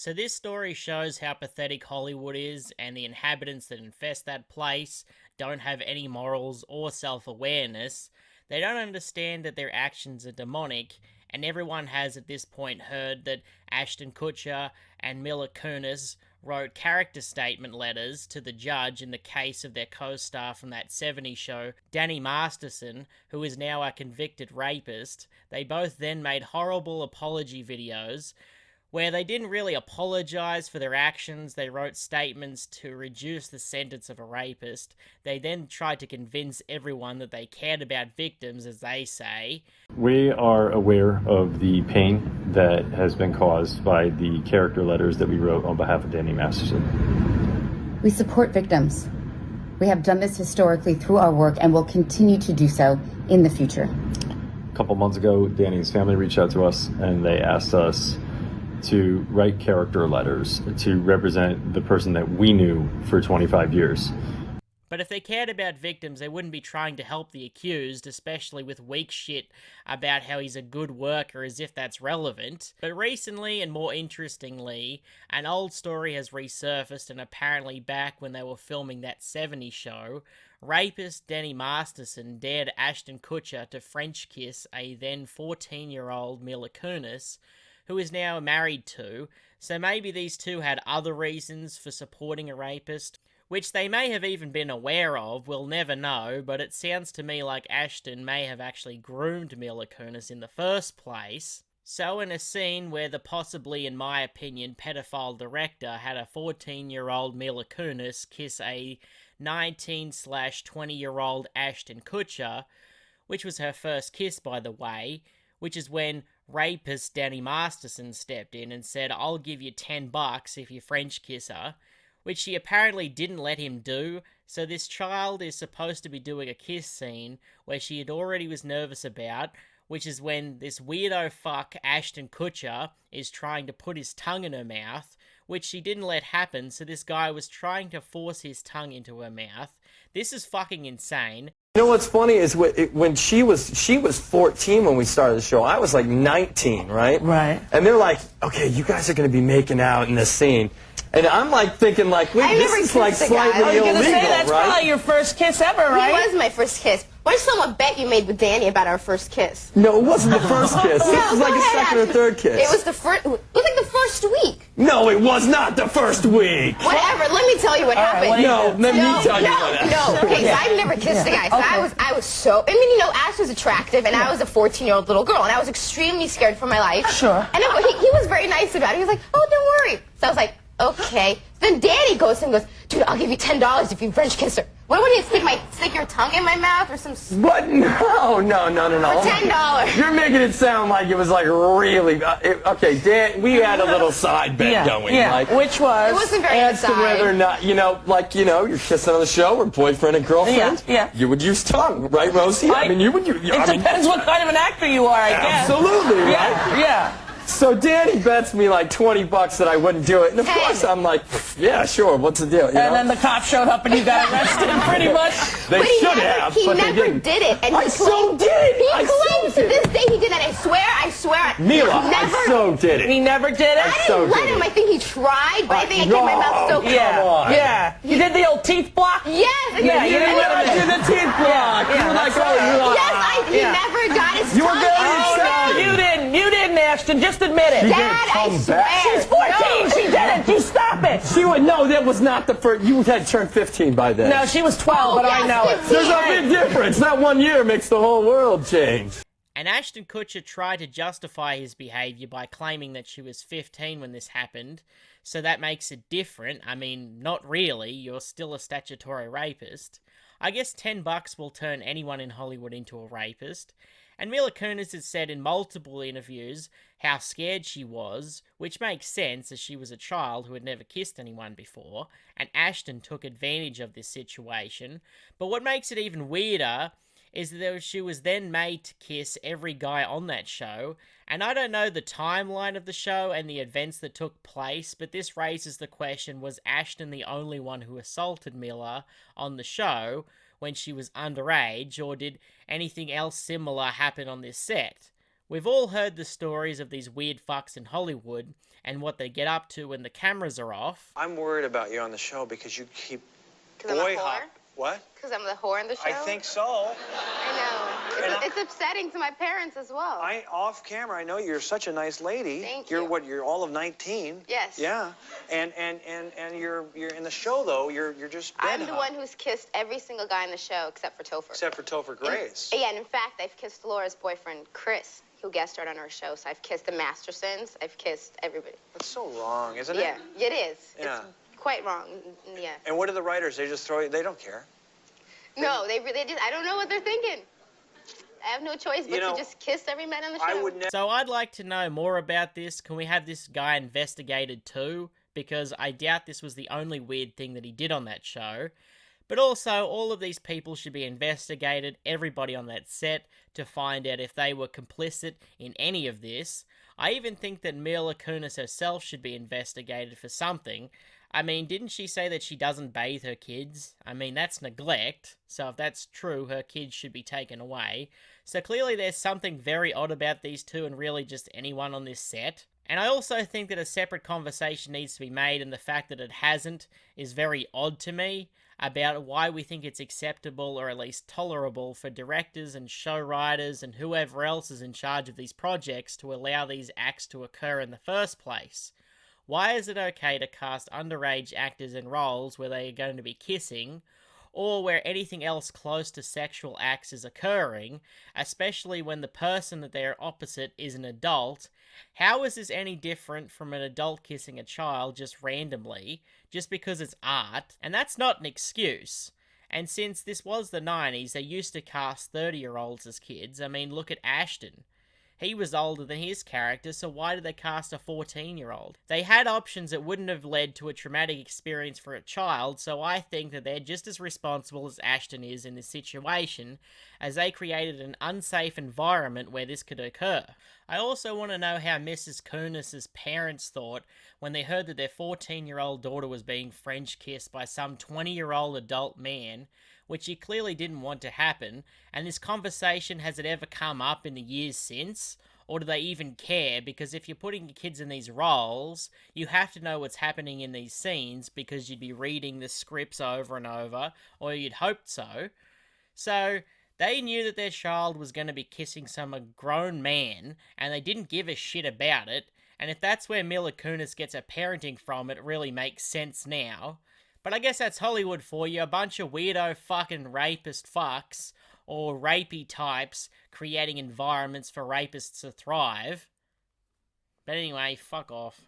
So this story shows how pathetic Hollywood is, and the inhabitants that infest that place don't have any morals or self-awareness. They don't understand that their actions are demonic, and everyone has at this point heard that Ashton Kutcher and Mila Kunis wrote character statement letters to the judge in the case of their co-star from that '70s show, Danny Masterson, who is now a convicted rapist. They both then made horrible apology videos where they didn't really apologize for their actions. They wrote statements to reduce the sentence of a rapist. They then tried to convince everyone that they cared about victims, as they say. We are aware of the pain that has been caused by the character letters that we wrote on behalf of Danny Masterson. We support victims. We have done this historically through our work and will continue to do so in the future. A couple months ago, Danny's family reached out to us and they asked us to write character letters to represent the person that we knew for 25 years. But if they cared about victims, they wouldn't be trying to help the accused, especially with weak shit about how he's a good worker, as if that's relevant. But recently, and more interestingly, an old story has resurfaced, and apparently back when they were filming that '70s show, rapist Danny Masterson dared Ashton Kutcher to French kiss a then 14-year-old Mila Kunis, who is now married to. So maybe these two had other reasons for supporting a rapist, which they may have even been aware of. We'll never know, but it sounds to me like Ashton may have actually groomed Mila Kunis in the first place. So in a scene where the possibly, in my opinion, pedophile director had a 14-year-old Mila Kunis kiss a 19/20-year-old Ashton Kutcher, which was her first kiss, by the way, which is when rapist Danny Masterson stepped in and said, "I'll give you $10 if you French kiss her," which she apparently didn't let him do. So this child is supposed to be doing a kiss scene where she had already was nervous about, which is when this weirdo fuck Ashton Kutcher is trying to put his tongue in her mouth, which she didn't let happen. So this guy was trying to force his tongue into her mouth. This is fucking insane. You know what's funny is when she was 14 when we started the show. I was like 19, right? Right. And they're like, okay, you guys are going to be making out in this scene. And I'm like thinking like, wait, this is like slightly I was illegal, going to say, that's right? probably your first kiss ever, right? It was my first kiss. What if someone bet you made with Danny about our first kiss? No, it wasn't the first kiss. No, This was like go a ahead, second or Ashton. third kiss. It was the first. It was like the first week. No, it was not the first week. Whatever. Let me tell you what happened. No, let me tell you what happened. No. Okay, so I've never kissed a guy. So I was so. I mean, you know, Ash was attractive, and I was a 14-year-old little girl, and I was extremely scared for my life. Sure. And he was very nice about it. He was like, "Oh, don't worry." So I was like, "Okay." Then Danny goes and goes, "Dude, I'll give you $10 if you French kiss her." What would you stick your tongue in my mouth or some? What? No. For $10. You're making it sound like it was like really. Okay, Dan, we had a little side bet going. Yeah. Like, Which was? It wasn't very as to inside. whether or not, you're kissing on the show or boyfriend and girlfriend. Yeah. You would use tongue, right, Rosie? I mean, you would. It depends what kind of an actor you are, I guess. Absolutely, right? Yeah. So Danny bets me like $20 that I wouldn't do it, and of course I'm like, yeah, sure. What's the deal? And then the cop showed up and you got arrested, pretty much. They should have, He but they never didn't. did it. And I so did. He I so claims to did. this day he did that. I swear. Mila, never. I so did it. He never did it? I so didn't let did him. it. I think he tried, but I think I kept my mouth so Yeah. Come on. Yeah. You did the old teeth block? Yes. Yeah, you didn't let him do the teeth block. You were like, Yes, he never got his You were tongue very in his excited. mouth. You didn't, Ashton. Just admit it. She Dad, I come swear. back. She's 14. No. She didn't. You stop it. She would no. That was not the first. You had turned 15 by then. No, she was 12, but I yes, know it. 15. There's a big difference. That 1 year makes the whole world change. And Ashton Kutcher tried to justify his behaviour by claiming that she was 15 when this happened, so that makes it different. I mean, not really, you're still a statutory rapist. I guess $10 will turn anyone in Hollywood into a rapist. And Mila Kunis has said in multiple interviews how scared she was, which makes sense as she was a child who had never kissed anyone before, and Ashton took advantage of this situation. But what makes it even weirder is that she was then made to kiss every guy on that show, and I don't know the timeline of the show and the events that took place, but this raises the question, was Ashton the only one who assaulted Mila on the show when she was underage, or did anything else similar happen on this set? We've all heard the stories of these weird fucks in Hollywood and what they get up to when the cameras are off. I'm worried about you on the show because you keep Because I'm a whore? What? Because I'm the whore in the show? I think so. I know. It's upsetting to my parents as well. Off camera, I know you're such a nice lady. Thank You're you. what? You're all of 19. Yes. Yeah. And you're in the show though. You're just bed I'm the hot. one who's kissed every single guy in the show except for Topher. Except for Topher Grace. Yeah, and in fact, I've kissed Laura's boyfriend, Chris, who guest starred on our show. So I've kissed the Mastersons. I've kissed everybody. That's so wrong, isn't it? Yeah, it is. Yeah. It's quite wrong. Yeah. And what do the writers? They just throw you. They don't care. No, they just, I don't know what they're thinking. I have no choice but to just kiss every man on the show. I would never. So I'd like to know more about this. Can we have this guy investigated too? Because I doubt this was the only weird thing that he did on that show. But also, all of these people should be investigated, everybody on that set, to find out if they were complicit in any of this. I even think that Mila Kunis herself should be investigated for something. I mean, didn't she say that she doesn't bathe her kids? I mean, that's neglect. So if that's true, her kids should be taken away. So clearly there's something very odd about these two and really just anyone on this set. And I also think that a separate conversation needs to be made, and the fact that it hasn't is very odd to me, about why we think it's acceptable or at least tolerable for directors and show writers and whoever else is in charge of these projects to allow these acts to occur in the first place. Why is it okay to cast underage actors in roles where they are going to be kissing, or where anything else close to sexual acts is occurring, especially when the person that they are opposite is an adult? How is this any different from an adult kissing a child just randomly, just because it's art? And that's not an excuse. And since this was the 90s, they used to cast 30-year-olds as kids. I mean, look at Ashton. He was older than his character, so why did they cast a 14-year-old? They had options that wouldn't have led to a traumatic experience for a child, so I think that they're just as responsible as Ashton is in this situation, as they created an unsafe environment where this could occur. I also want to know how Mrs. Kunis' parents thought when they heard that their 14-year-old daughter was being French kissed by some 20-year-old adult man, which he clearly didn't want to happen, and this conversation, has it ever come up in the years since? Or do they even care? Because if you're putting your kids in these roles, you have to know what's happening in these scenes, because you'd be reading the scripts over and over, or you'd hope so. So, they knew that their child was going to be kissing some grown man, and they didn't give a shit about it, and if that's where Mila Kunis gets her parenting from, it really makes sense now. But I guess that's Hollywood for you, a bunch of weirdo fucking rapist fucks, or rapey types, creating environments for rapists to thrive. But anyway, fuck off.